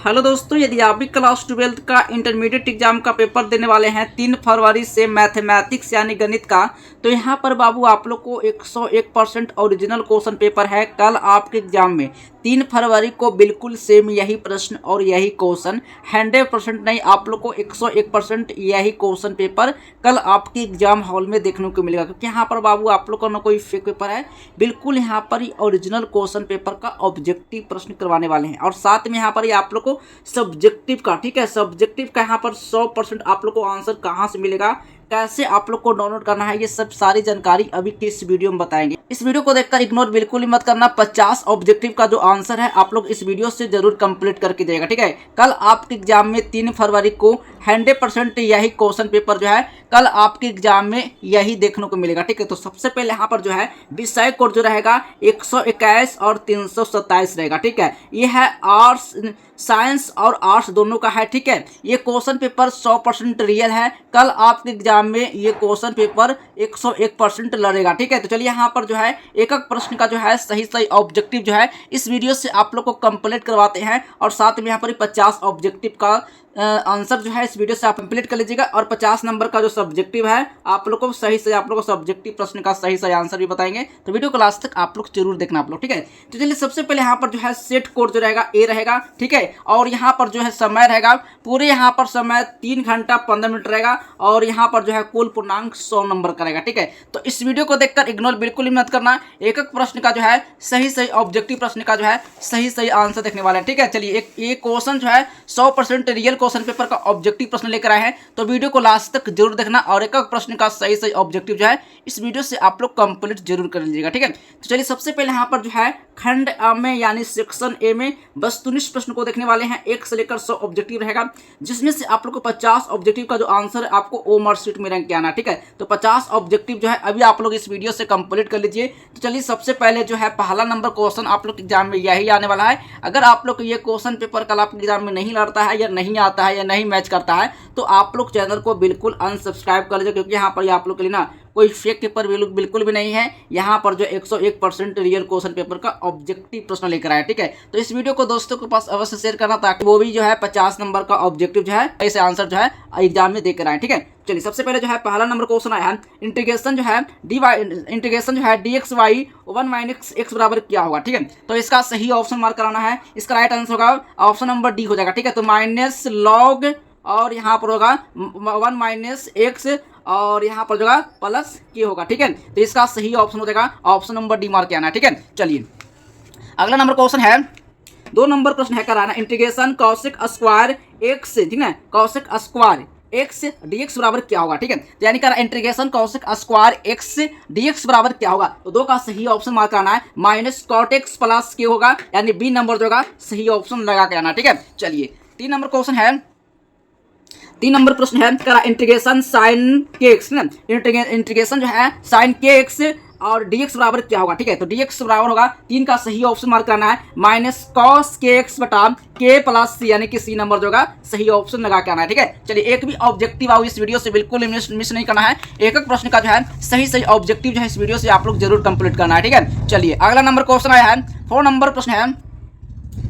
Hello दोस्तों, यदि आप भी क्लास 12 का इंटरमीडिएट एग्जाम का पेपर देने वाले हैं 3 फरवरी से मैथमेटिक्स यानी गणित का, तो यहाँ पर बाबू आप लोग को 101% ओरिजिनल क्वेश्चन पेपर है। कल आपके एग्जाम में 3 फरवरी को बिल्कुल सेम यही प्रश्न और यही क्वेश्चन 100% नहीं, आप लोग को 101% यही क्वेश्चन पेपर कल आपके एग्जाम हॉल में देखने को मिलेगा। क्योंकि यहाँ पर बाबू आप लोग का ना कोई फेक पेपर है, बिल्कुल यहाँ पर ओरिजिनल क्वेश्चन पेपर का ऑब्जेक्टिव प्रश्न करवाने वाले हैं। और साथ में यहाँ पर आप लोग को सब्जेक्टिव का, ठीक है, सब्जेक्टिव का यहाँ पर 100% आप लोग को आंसर कहाँ से मिलेगा, कैसे आप लोग को डाउनलोड करना है, ये सब सारी जानकारी अभी के इस वीडियो में बताएंगे। इस वीडियो को देखकर इग्नोर बिल्कुल ही मत करना। 50 ऑब्जेक्टिव का जो आंसर है आप लोग इस वीडियो से जरूर कंप्लीट करके जाएगा, ठीक है। कल आपके एग्जाम में 3 फरवरी को 100% यही क्वेश्चन पेपर जो है कल आपके एग्जाम में यही देखने को मिलेगा, ठीक है। तो सबसे पहले यहाँ पर जो है विषय कोड जो रहेगा 121 और 327 रहेगा, ठीक है। ये है आर्ट्स, साइंस और आर्ट्स दोनों का है, ठीक है। ये क्वेश्चन पेपर 100% रियल है। कल आपके एग्जाम में ये क्वेश्चन पेपर 101% लड़ेगा, ठीक है। तो चलिए यहाँ पर जो है एक एक प्रश्न का जो है सही सही ऑब्जेक्टिव जो है इस वीडियो से आप लोग को कंप्लीट करवाते हैं। और साथ में यहाँ पर 50 ऑब्जेक्टिव का आंसर जो है इस वीडियो से आप कंप्लीट कर लीजिएगा। और 50 नंबर का जो सब्जेक्टिव है आप लोग को सही से, आप लोग को सब्जेक्टिव प्रश्न का सही सही आंसर भी बताएंगे। तो वीडियो को लास्ट तक आप लोग जरूर देखना आप लोग, ठीक है। तो चलिए सबसे पहले यहाँ पर जो है सेट कोड जो रहेगा ए रहेगा, ठीक है। और यहाँ पर जो है समय रहेगा पूरे, यहाँ पर समय 3 घंटा 15 मिनट रहेगा। और यहाँ पर जो है कुल पूर्णांक 100 नंबर का रहेगा, ठीक है। तो इस वीडियो को देखकर इग्नोर बिल्कुल ही मत करना। एक एक प्रश्न का जो है सही सही ऑब्जेक्टिव प्रश्न का जो है सही सही आंसर देखने वाला है, ठीक है। चलिए एक ये क्वेश्चन जो है 100% रियल क्वेश्चन पेपर का ऑब्जेक्टिव प्रश्न लेकर आए हैं, तो वीडियो को लास्ट तक जरूर देखना। और एक एक प्रश्न का सही सही ऑब्जेक्टिव जो है इस वीडियो से आप लोग कंप्लीट जरूर कर लीजिएगा, ठीक है। तो चलिए सबसे पहले यहाँ पर जो है खंड अ में यानी सेक्शन ए में वस्तुनिष्ठ प्रश्न को देखने वाले हैं। 1 से लेकर 100 ऑब्जेक्टिव रहेगा, जिसमें से आप लोग को 50 ऑब्जेक्टिव का जो आंसर है आपको ओ मार्कशीट में रैंक किया, ठीक है। तो 50 ऑब्जेक्टिव जो है अभी आप लोग इस वीडियो से कंप्लीट कर लीजिए। तो चलिए सबसे पहले जो है पहला नंबर क्वेश्चन आप लोग एग्जाम में यही आने वाला है। अगर आप लोग ये क्वेश्चन पेपर कल आपके एग्जाम में नहीं लड़ता है या नहीं आता है या नहीं मैच करता है तो आप लोग चैनल को बिल्कुल अनसब्सक्राइब कर लीजिए। क्योंकि यहाँ पर आप लोग के लिए ना कोई फेक पेपर बिल्कुल भी नहीं है। यहाँ पर जो 101% रियल क्वेश्चन पेपर का ऑब्जेक्टिव प्रश्न लेकर आया, ठीक है। तो इस वीडियो को दोस्तों के पास अवश्य शेयर करना ताकि वो भी जो है 50 नंबर का ऑब्जेक्टिव जो है ऐसे आंसर जो है एग्जाम में देकर आए, ठीक है। चलिए सबसे पहले जो है पहला नंबर क्वेश्चन आया है, इंटीग्रेशन जो है dx y 1 - x बराबर क्या होगा, ठीक है। तो इसका सही ऑप्शन मार्क कराना है। इसका राइट आंसर होगा ऑप्शन नंबर डी हो जाएगा, ठीक है। तो माइनस लॉग और यहाँ पर होगा 1 - x और यहाँ पर जो है प्लस के होगा, ठीक है। तो इसका सही ऑप्शन हो जाएगा ऑप्शन नंबर डी मार्क आना है, ठीक है। चलिए अगला नंबर क्वेश्चन है 2 नंबर प्रश्न है कराना, इंटीग्रेशन कौशिक स्क्वायर x, ठीक है, कौशिक स्क्वायर x dx बराबर क्या होगा, ठीक है। तो यानी करा integration cosec square x dx बराबर क्या होगा। तो 2 का सही ऑप्शन मार्क करना है, माइनस कॉट x प्लस के होगा, यानी बी नंबर जो होगा सही ऑप्शन लगा के आना, ठीक है। चलिए 3 नंबर क्वेश्चन है, 3 नंबर प्रश्न है करा इंटीग्रेशन साइन के एक्स, इंटीग्रेशन जो है साइन के एक्स और dx बराबर क्या होगा, ठीक है। तो dx बराबर होगा 3 का सही ऑप्शन मार्क करना है, माइनस कॉस के एक्स बटा के प्लस सी, यानी कि सी नंबर जो होगा सही ऑप्शन लगा के आना है, ठीक है। चलिए एक भी ऑब्जेक्टिव आओ इस वीडियो से बिल्कुल मिस नहीं करना है। एक एक प्रश्न का जो है सही सही ऑब्जेक्टिव जो है इस वीडियो से आप लोग जरूर कंप्लीट करना है, ठीक है। चलिए अगला नंबर क्वेश्चन आया है 4 नंबर प्रश्न है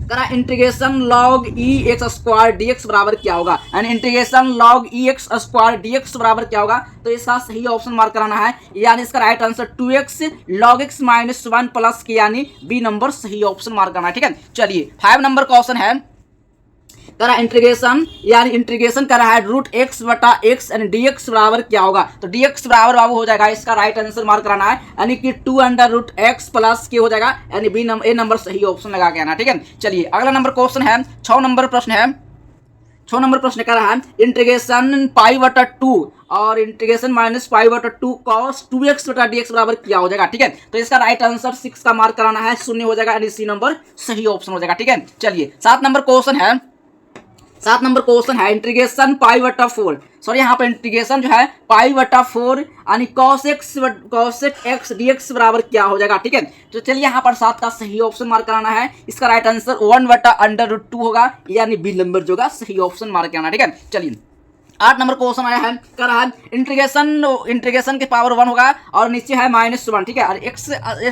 करा इंटीग्रेशन लॉग ई एक्स स्क्वायर dx बराबर क्या होगा, यानी इंटीग्रेशन लॉग ई एक्स स्क्वायर dx बराबर क्या होगा। तो इसका सही ऑप्शन मार्क कराना है, यानी इसका right answer 2x log x - 1 plus के, यानी बी नंबर सही ऑप्शन मार्क करना है, ठीक है। चलिए 5 नंबर क्वेश्चन है करा इंटीग्रेशन, यानी इंटीग्रेशन करा है रूट x बटा x यानी dx बराबर क्या होगा। तो dx बराबर बाबू हो जाएगा, इसका राइट आंसर मार्क कराना है, यानी कि 2√x प्लस के हो जाएगा, यानी बी नंबर ए नंबर सही ऑप्शन लगा के आना, ठीक है। चलिए अगला नंबर क्वेश्चन है 6 नंबर प्रश्न है, 6 नंबर प्रश्न कर रहा है इंटीग्रेशन π/2 और इंटीग्रेशन माइनस π/2 cos 2x बटा dx बराबर क्या हो जाएगा, ठीक है। तो इसका राइट आंसर 6 का मार्क कराना है, 0 हो जाएगा, यानी सी नंबर सही ऑप्शन हो जाएगा, ठीक है। चलिए 7 नंबर क्वेश्चन है, 7 नंबर क्वेश्चन है इंटीग्रेशन π/4, सॉरी यहाँ पर इंटीग्रेशन जो है π/4 यानी cos x dx बराबर क्या हो जाएगा, ठीक है। तो चलिए यहाँ पर 7 का सही ऑप्शन मार्क कराना है। इसका राइट आंसर 1/√2 होगा, यानी बी नंबर जो होगा सही ऑप्शन मार्क कराना, ठीक है। चलिए 8 नंबर क्वेश्चन आया है, कर रहा है इंटीग्रेशन के पावर 1 होगा और नीचे है -1, ठीक है, और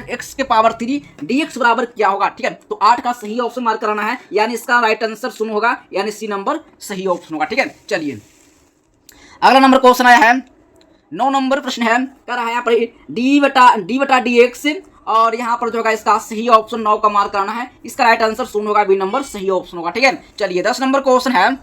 x के पावर 3 dx बराबर क्या होगा, ठीक है। तो 8 का सही ऑप्शन मार्क कराना है, यानी इसका राइट आंसर सुन होगा, यानी सी नंबर सही ऑप्शन होगा, ठीक है। चलिए अगला नंबर क्वेश्चन आया है, 9 नंबर प्रश्न है, कर रहा है यहाँ पर d बटा dx और यहाँ पर जो होगा इसका सही ऑप्शन 9 का मार्क कराना है, इसका राइट आंसर सुन होगा, बी नंबर सही ऑप्शन होगा, ठीक है। चलिए 10 नंबर क्वेश्चन है,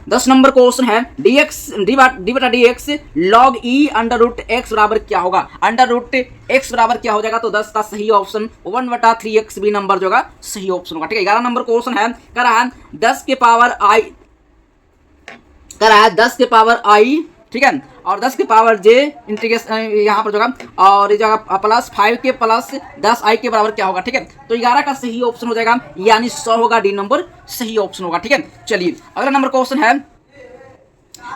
10 नंबर क्वेश्चन है डी बटा dx log e under root x बराबर क्या होगा, अंडर रूट x बराबर क्या हो जाएगा, तो 10 का सही ऑप्शन 1/3x बी नंबर जो होगा सही ऑप्शन होगा, ठीक है। 11 नंबर क्वेश्चन है, कर रहा है 10 के पावर i, कर रहा है 10 के पावर i, ठीक है, और 10 के पावर j इंटीग्रेशन यहाँ पर जो होगा और ये जगह प्लस 5 के प्लस 10i के बराबर क्या होगा, ठीक है। तो 11 का सही ऑप्शन हो जाएगा, यानी 100 होगा, डी नंबर सही ऑप्शन होगा, ठीक है। चलिए अगला नंबर क्वेश्चन है,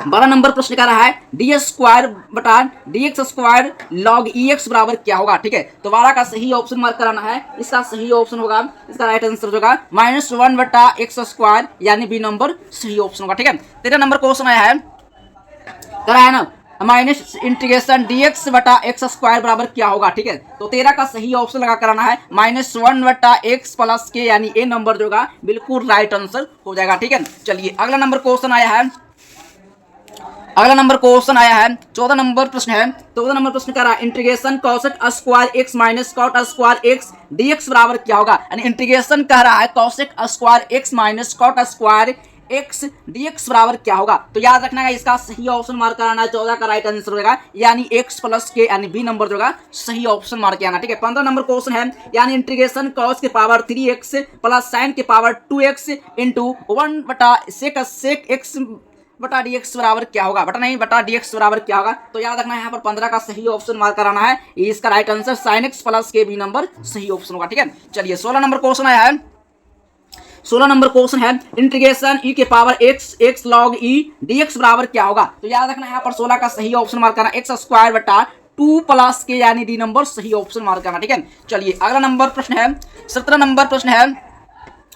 12 नंबर प्रश्न का रहा है d² बटा dx² log ex बराबर क्या होगा, ठीक है। तो 12 का सही ऑप्शन मार्क कराना है, इसका सही ऑप्शन होगा, इसका राइट आंसर होगा -1/x², यानी बी नंबर सही ऑप्शन होगा, ठीक है। 13 नंबर क्वेश्चन आया है, करा है ना, माइनस इंटीग्रेशन dx बटा x² बराबर क्या होगा, ठीक है। तो 13 का सही ऑप्शन लगा कराना है, -1/x प्लस के, यानी ए नंबर जो होगा बिल्कुल राइट आंसर हो जाएगा, ठीक है। चलिए अगला नंबर क्वेश्चन आया है, अगला नंबर क्वेश्चन आया है, 14 नंबर प्रश्न है। 14 नंबर प्रश्न का रहा integration cosec² x minus cot² x dx बराबर क्या होगा, यानी इंटीग्रेशन कह रहा है cosec² x minus cot² x dx बराबर क्या होगा। तो याद रखना है इसका सही ऑप्शन मार्क कराना है, 14 का राइट आंसर होगा, यानी x प्लस के, यानी बी नंबर जो होगा सही ऑप्शन मार्क किया, ठीक है। 15 नंबर क्वेश्चन है, यानी इंटीग्रेशन cos के पावर 3x प्लस sin के power 2x into 1/sec x बटा dx बराबर क्या होगा, बटा dx बराबर क्या होगा। तो याद रखना है यहाँ पर 15 का सही ऑप्शन मार्क कराना है, इसका right answer sin x plus के, बी नंबर सही ऑप्शन होगा, ठीक है। चलिए 16 नंबर क्वेश्चन आया है, 16 नंबर क्वेश्चन है इंटीग्रेशन e के power x log e dx बराबर क्या होगा। तो याद रखना है यहाँ पर 16 का सही ऑप्शन मार्क करना, x² बटा 2 प्लस के, यानी डी नंबर सही ऑप्शन मार्क करना, ठीक है। चलिए अगला नंबर प्रश्न है, 17 नंबर प्रश्न है,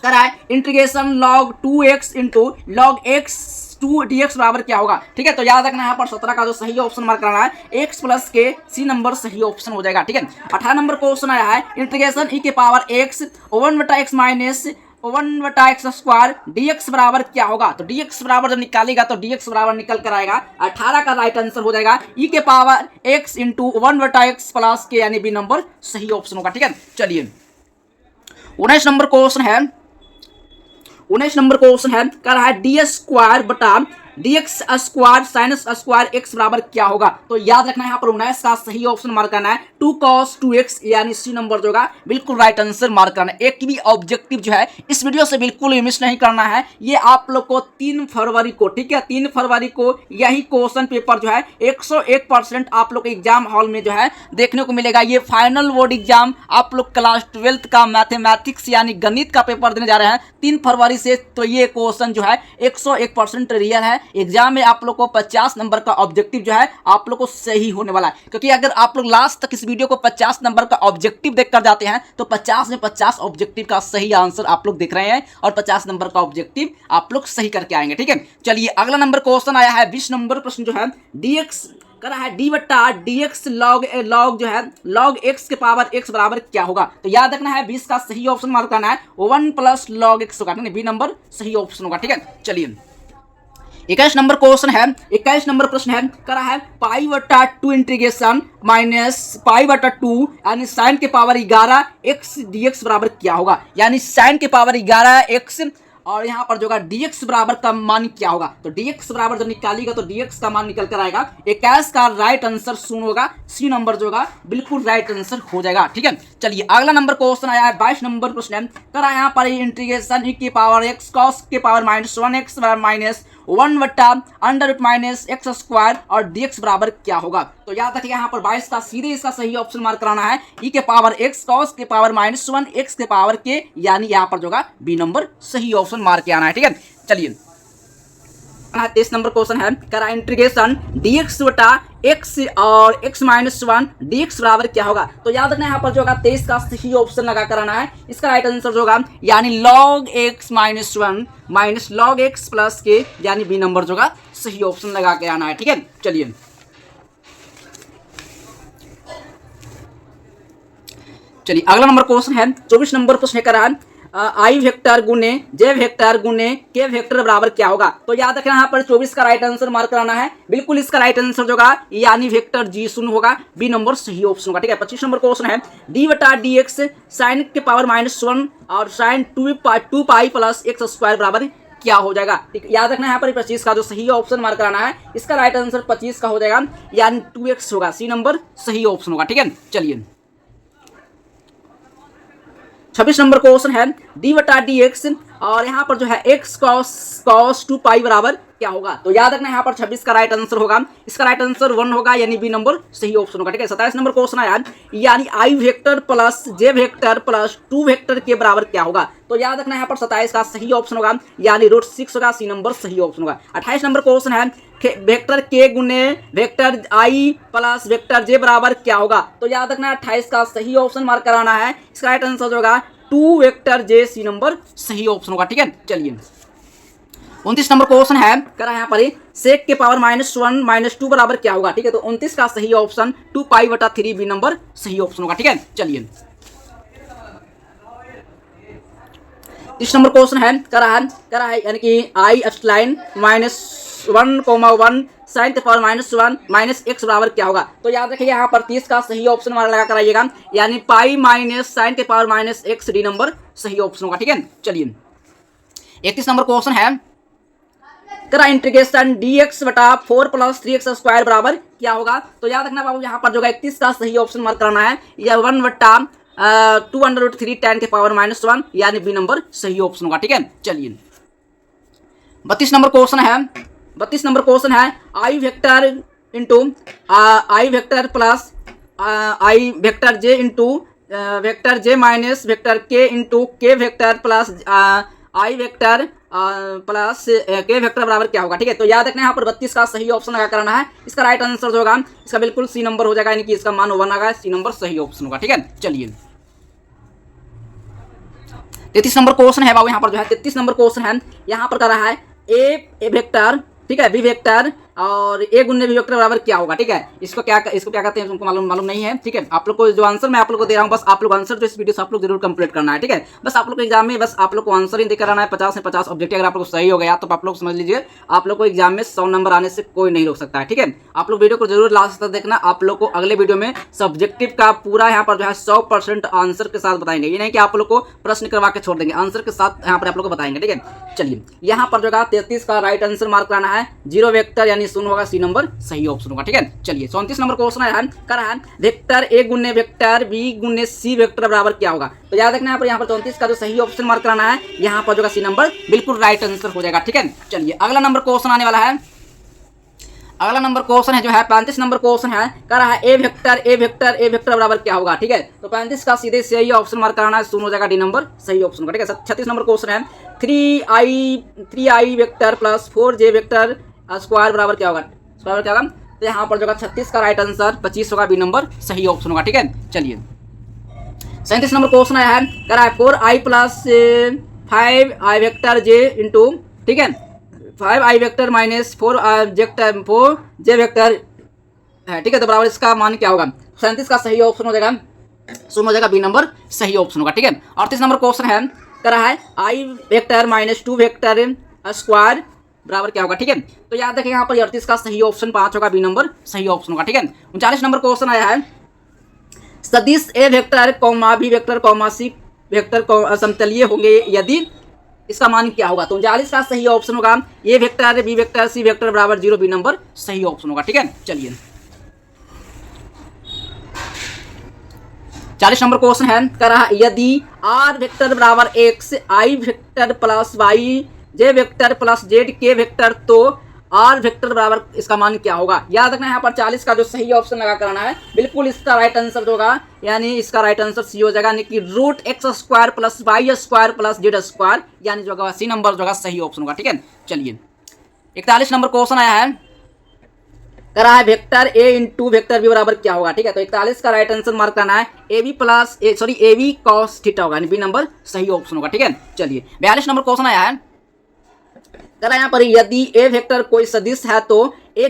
करा है integration log 2x into log x 2 dx बराबर क्या होगा, ठीक है। तो याद रखना यहाँ पर 17 का जो सही ऑप्शन मार्क कराना है, x प्लस के, सी नंबर सही ऑप्शन हो जाएगा, ठीक है। 18 नंबर क्वेश्चन आया है, इंटीग्रेशन e के power x 1/x minus 1/x² dx बराबर क्या होगा। तो dx बराबर जब निकालेगा तो dx बराबर निकल कर आएगा, 18 का राइट आंसर हो जाएगा e के power x into 1/x plus के, यानी बी नंबर सही ऑप्शन होगा, ठीक है। चलिए 19 नंबर क्वेश्चन है, 19 नंबर क्वेश्चन है, कर रहा है d² बटा dx² साइनस स्क्वायर x बराबर क्या होगा। तो याद रखना है यहाँ पर 19 का सही ऑप्शन मार्क करना है, 2 cos 2x, यानी सी नंबर जो होगा बिल्कुल राइट आंसर मार्क करना है। एक भी ऑब्जेक्टिव जो है इस वीडियो से बिल्कुल मिस नहीं करना है, ये आप लोग को 3 फरवरी को, ठीक है, 3 फरवरी को यही क्वेश्चन पेपर जो है 101% आप लोग एग्जाम हॉल में जो है देखने को मिलेगा। ये फाइनल बोर्ड एग्जाम आप लोग क्लास 12th का मैथमेटिक्स यानी गणित का पेपर देने जा रहे हैं 3 फरवरी से। तो ये क्वेश्चन जो है 101% रियल है। एग्जाम में आप लोग को 50 नंबर का ऑब्जेक्टिव जो है आप लोग को सही होने वाला है, क्योंकि अगर आप लोग लास्ट तक इस वीडियो को 50 नंबर का ऑब्जेक्टिव देख कर जाते हैं तो 50 में 50 ऑब्जेक्टिव का सही आंसर आप लोग देख रहे हैं और 50 नंबर का ऑब्जेक्टिव आप लोग सही करके आएंगे, ठीक है। चलिए अगला नंबर क्वेश्चन आया है, 20 नंबर प्रश्न जो है dx करा है d बटा dx log जो है log x के पावर x बराबर क्या होगा। तो याद रखना है 20 का सही ऑप्शन मार्क करना है, 1 प्लस log x होगा, बी नंबर सही ऑप्शन होगा, ठीक है। चलिए 21 नंबर क्वेश्चन है, 21 नंबर प्रश्न है, करा है पाई बटा 2 इंटीग्रेशन माइनस पाई बटा 2 यानी साइन के पावर 11 x dx बराबर क्या होगा। यानी साइन के पावर 11 x और यहाँ पर जो होगा dx बराबर का मान क्या होगा। तो dx बराबर जब निकालेगा तो dx का मान निकल कर आएगा। 21 का राइट आंसर सुन होगा, सी नंबर जो होगा बिल्कुल राइट आंसर हो जाएगा, ठीक है। चलिए अगला नंबर क्वेश्चन आया है, 22 नंबर प्रश्न है, करा यहाँ पर इंटीग्रेशन e की पावर x cos के पावर -1x माइनस 1 बटा अंडर रूट माइनस x² और dx बराबर क्या होगा। तो याद रखिए यहाँ पर 22 का सीधे इसका सही ऑप्शन मार्क कराना है, e के पावर x cos के पावर -1 x के पावर के, यानी यहाँ पर जो होगा बी नंबर सही ऑप्शन मार्क किया आना है, ठीक है। चलिए 23 नंबर क्वेश्चन है, करा इंटीग्रेशन dx बटा x और x माइनस 1 dx बराबर क्या होगा। तो याद रखना यहाँ पर जो होगा 23 का सही ऑप्शन लगा कर आना है। इसका राइट आंसर जो होगा यानी log x minus 1 minus log x plus k यानी बी नंबर जो होगा सही ऑप्शन लगा के आना है। ठीक है, चलिए अगला नंबर क्वेश्चन है 24 नंबर क्वेश्चन है, करा आई वेक्टर गुने जे वेक्टर गुने के वेक्टर बराबर क्या होगा। तो याद रखना यहाँ पर 24 का राइट आंसर मार्क कराना है। बिल्कुल इसका राइट आंसर जो होगा यानी वेक्टर जी शून्य होगा, बी नंबर सही ऑप्शन होगा। ठीक है, 25 नंबर क्वेश्चन है, डी बटा डी एक्स साइन के पावर -1 और sine 2 pi plus X square बराबर क्या हो जाएगा। ठीक, याद रखना है यहाँ पर 25 का जो सही ऑप्शन मार्क कराना है। इसका राइट आंसर 25 का हो जाएगा यानी 2x होगा, सी नंबर सही ऑप्शन होगा। ठीक है, चलिए 26 नंबर क्वेश्चन है, डी बटा डी एक्स और यहाँ पर जो है एक्स कॉस 2 पाई बराबर क्या होगा। तो याद रखना यहाँ पर 26 का राइट आंसर होगा, इसका राइट आंसर 1 होगा यानी बी नंबर सही ऑप्शन होगा। ठीक है, 27 नंबर क्वेश्चन है यानी आई वेक्टर प्लस जे वेक्टर प्लस 2 वेक्टर के बराबर क्या होगा। तो याद रखना यहाँ पर 27 का सही ऑप्शन होगा यानी √6 होगा, सी नंबर सही ऑप्शन होगा। 28 नंबर क्वेश्चन है, वेक्टर के गुने वेक्टर आई प्लस वेक्टर जे बराबर क्या होगा। तो याद रखना 28 का सही ऑप्शन मार्क कराना है। इसका राइट आंसर जो होगा 2 वेक्टर जे, सी नंबर सही ऑप्शन होगा। ठीक है, चलिए 29 नंबर क्वेश्चन है, करा यहाँ पर सेक के पावर -1 -2 बराबर क्या होगा। ठीक है, तो 29 का सही ऑप्शन 2 पाई बटा 3 बी नंबर सही ऑप्शन होगा। ठीक है, चलिए 30 नंबर क्वेश्चन है, करा है यानी कि आई एप्सिलॉन -1,1 साइन के पावर -1 माइनस एक्स बराबर क्या होगा। तो याद रखिए यहाँ पर 30 का सही ऑप्शन हमारा लगा कराइएगा यानी पाई माइनस साइन के पावर -x डी नंबर सही ऑप्शन होगा। ठीक है, चलिए 31 नंबर क्वेश्चन है, करा इंटीग्रेशन dx बटा 4 प्लस 3x स्क्वायर बराबर क्या होगा। तो याद रखना बाबू यहाँ पर जो 31 का सही ऑप्शन मार्क करना है, या 1 बटा 2√3 tan के पावर -1 यानी बी नंबर सही ऑप्शन होगा। ठीक है, चलिए 32 नंबर क्वेश्चन है, आई वेक्टर इंटू आई वेक्टर प्लस आई वेक्टर जे इंटू वेक्टर जे माइनस वेक्टर के इंटू के वेक्टर प्लस आई वेक्टर प्लस के वेक्टर बराबर क्या होगा। ठीक है, तो याद रखना यहाँ पर 32 का सही ऑप्शन लगा करना है। इसका राइट आंसर जो होगा इसका बिल्कुल सी नंबर हो जाएगा यानी कि इसका मान 1 आएगा, सी नंबर सही ऑप्शन होगा। ठीक है, चलिए 33 नंबर क्वेश्चन है बाबू, यहाँ पर जो है 33 नंबर क्वेश्चन है, यहाँ पर कर रहा है ए वेक्टर, ठीक है, बी वेक्टर और ए गुने बी वेक्टर बराबर क्या होगा। ठीक है, इसको क्या कहते हैं तुमको मालूम नहीं है। ठीक है, आप लोग को जो आंसर मैं आप लोग को दे रहा हूँ, बस आप लोग आंसर जो इस वीडियो से आप लोग जरूर कंप्लीट करना है। ठीक है, बस आप लोग को एग्जाम में बस आप लोग को आंसर ही देकर आना है। 50 में 50 ऑब्जेक्टिव अगर आप लोग सही हो गया तो आप लोग समझ लीजिए आप लोग को एग्जाम में 100 नंबर आने से कोई नहीं रोक सकता है। ठीक है, आप लोग वीडियो को जरूर लास्ट तक देखना। आप लोग को अगले वीडियो में सब्जेक्टिव का पूरा यहाँ पर जो है 100% आंसर के साथ बताएंगे। ये नहीं कि आप लोग को प्रश्न करवा के छोड़ देंगे, आंसर के साथ यहाँ पर आप लोग को बताएंगे। ठीक है, चलिए यहाँ पर जो है 33 का राइट आंसर मार्क करना है, 0 वेक्टर यानी 0 होगा, सी नंबर सही ऑप्शन होगा। ठीक है, चलिए 34 नंबर क्वेश्चन है, कर रहा है वेक्टर ए गुने वेक्टर बी गुने सी वेक्टर बराबर क्या होगा। तो याद रखना यहाँ पर 34 का जो सही ऑप्शन मार्क कराना है, यहाँ पर जो सी नंबर बिल्कुल राइट आंसर हो जाएगा। ठीक है, चलिए अगला नंबर क्वेश्चन आने वाला है। अगला नंबर क्वेश्चन है जो है 35 नंबर क्वेश्चन है, कर रहा है ए वेक्टर बराबर क्या होगा। ठीक है, तो 35 का सीधे सही ऑप्शन मार्क कराना है, 0 हो जाएगा, डी नंबर सही ऑप्शन होगा। ठीक है, 36 नंबर क्वेश्चन है 3i vector plus 4j vector square बराबर क्या होगा। तो यहाँ पर जो 36 का राइट आंसर 25 होगा, बी नंबर सही ऑप्शन होगा। ठीक है, चलिए 37 नंबर क्वेश्चन है, करा है 4i plus 5i vector J into, ठीक है, 5i vector minus 4j vector है। ठीक है, तो बराबर इसका मान क्या होगा। 37 का सही ऑप्शन हो जाएगा 0 हो जाएगा, बी नंबर सही ऑप्शन होगा। ठीक है, 38 नंबर क्वेश्चन है, करा है i vector minus 2 vector square बराबर क्या होगा। ठीक है, तो याद रखें यहाँ पर 38 का सही ऑप्शन 5 होगा, बी नंबर सही ऑप्शन होगा। ठीक है, 39 नंबर क्वेश्चन आया है, सदिश A vector comma B vector comma C vector समतलीय होंगे यदि इसका मान क्या होगा। तो 39 का सही ऑप्शन होगा A vector B vector C vector बराबर 0, बी नंबर सही ऑप्शन होगा। ठीक है, चलिए 40 नंबर क्वेश्चन है, करा यदि आर वेक्टर बराबर एक्स आई वेक्टर प्लस वाई जे वेक्टर प्लस जेड के वेक्टर तो आर वेक्टर बराबर इसका मान क्या होगा। याद रखना यहाँ पर 40 का जो सही ऑप्शन लगा कराना है, बिल्कुल इसका राइट आंसर जो होगा यानी इसका राइट आंसर सी हो जाएगा, यानी कि √x² plus y² plus z² यानी जो होगा सी नंबर जो होगा सही ऑप्शन होगा। ठीक है, चलिए 41 नंबर क्वेश्चन आया है, करा है vector A into vector B बराबर क्या होगा। ठीक है, तो 41 का राइट आंसर मार्क करना है A B plus A B cos theta होगा, बी नंबर सही ऑप्शन होगा। ठीक है, चलिए 42 नंबर क्वेश्चन आया है, करा यहाँ पर यदि ए वेक्टर कोई सदिश है तो ए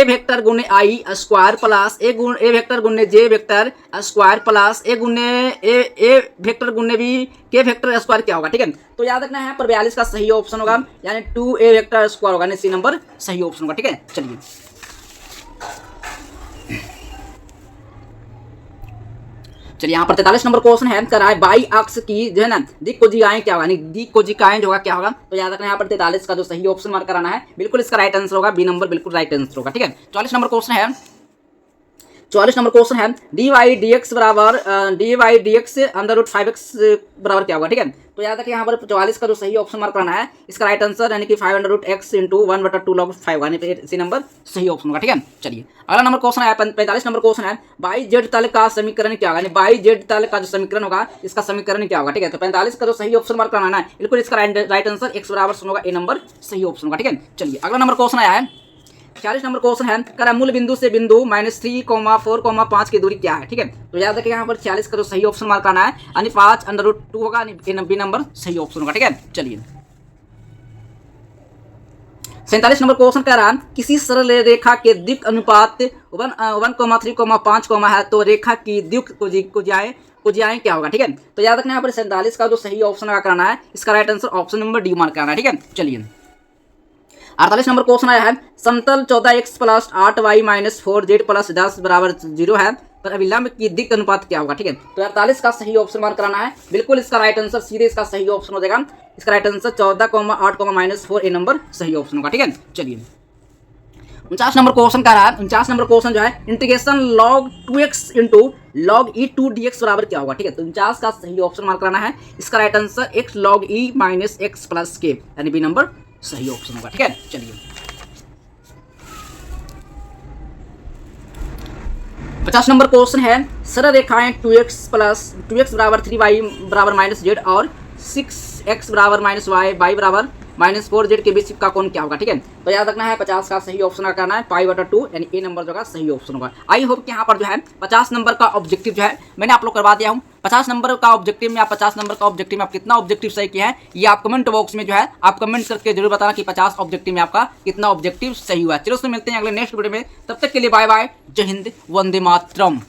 वेक्टर गुने आई स्क्वायर प्लस ए वेक्टर गुने जे वेक्टर स्क्वायर प्लस ए वेक्टर गुने बी के वेक्टर स्क्वायर क्या होगा। ठीक है, तो याद रखना है यहाँ पर 42 का सही ऑप्शन होगा, यानी 2a वेक्टर स्क्वायर होगा, सी नंबर सही ऑप्शन होगा। ठीक है, चलिए यहाँ पर 43 नंबर क्वेश्चन है, करा है बाई अक्ष की जो है ना दिक कोजिकाएं क्या होगा, दिक कोजिकाएं जो होगा क्या होगा। तो याद रखना यहाँ पर 43 का जो सही ऑप्शन मार्क कराना है, बिल्कुल इसका राइट आंसर होगा, बी नंबर बिल्कुल राइट आंसर होगा। ठीक है, 44 नंबर क्वेश्चन है, 44 नंबर क्वेश्चन है D Y D X under root 5x बराबर क्या होगा। ठीक है, तो याद रखिए यहाँ पर 44 का जो सही ऑप्शन मार्क करना है, इसका राइट आंसर यानी कि 5 under root x into 1/2 log 5 यानी सी नंबर सही ऑप्शन होगा। ठीक है, चलिए अगला नंबर क्वेश्चन है 45 नंबर क्वेश्चन है, बाई जेड तल का समीकरण क्या होगा, यानी बाई जेड तल का जो समीकरण होगा इसका समीकरण क्या होगा। ठीक है, तो 45 का जो सही ऑप्शन मार्क कराना है, बिल्कुल इसका राइट आंसर x बराबर होगा, ए नंबर सही ऑप्शन होगा। ठीक है, चलिए अगला नंबर क्वेश्चन आया है, 40 नंबर क्वेश्चन है, करा मूल बिंदु से बिंदु -3, 4, 5 की दूरी क्या है। ठीक है, तो याद रखिए यहाँ पर 46 का जो सही ऑप्शन मार्क करना है, यानी 5 अंडर रूट 2 होगा, बी नंबर सही ऑप्शन होगा। ठीक है, चलिए 47 नंबर क्वेश्चन कह रहा है किसी सरल रेखा के दिक् अनुपात 1,3,5, है तो रेखा की दिक् कोजिकाएं क्या होगा। ठीक है, तो याद रखना यहाँ पर 47 का जो सही ऑप्शन करना है, इसका right answer option number D mark करना है। ठीक है, चलिए 48 नंबर क्वेश्चन आया है, समतल 14x plus 8y minus 4z plus 10 बराबर 0 है, पर अभिलंब की दिक् अनुपात क्या होगा। ठीक है, तो 48 का सही ऑप्शन मार्क कराना है, बिल्कुल इसका राइट आंसर सीधे इसका सही ऑप्शन हो जाएगा, इसका राइट आंसर 14,8, -4 ए नंबर सही ऑप्शन होगा। ठीक है, चलिए 49 नंबर क्वेश्चन का रहा है, 49 नंबर क्वेश्चन जो है integration log 2x into log e 2 dx बराबर क्या होगा। ठीक है, तो 49 का सही ऑप्शन मार्क कराना है, इसका right answer x log e minus x plus के यानी बी नंबर सही ऑप्शन होगा। ठीक है, चलिए 50 नंबर क्वेश्चन है, सरल रेखाएं 2x बराबर 3y बराबर -z और 6x बराबर -y बराबर -4z के बीच का कोण क्या होगा। ठीक है, तो याद रखना है 50 का सही ऑप्शन करना है π/2 यानी ए नंबर जो है सही ऑप्शन होगा। आई होप कि यहाँ पर जो है 50 नंबर का ऑब्जेक्टिव जो है मैंने आप लोग करवा दिया हूँ। 50 नंबर का ऑब्जेक्टिव में आप 50 नंबर का ऑब्जेक्टिव में आप कितना ऑब्जेक्टिव सही किया है, ये आप कमेंट बॉक्स में जो है आप कमेंट करके जरूर बताना कि 50 ऑब्जेक्टिव में आपका कितना ऑब्जेक्टिव सही हुआ है। चलो उसमें मिलते हैं अगले नेक्स्ट वीडियो में, तब तक के लिए बाय बाय, जय हिंद, वंदे मातरम।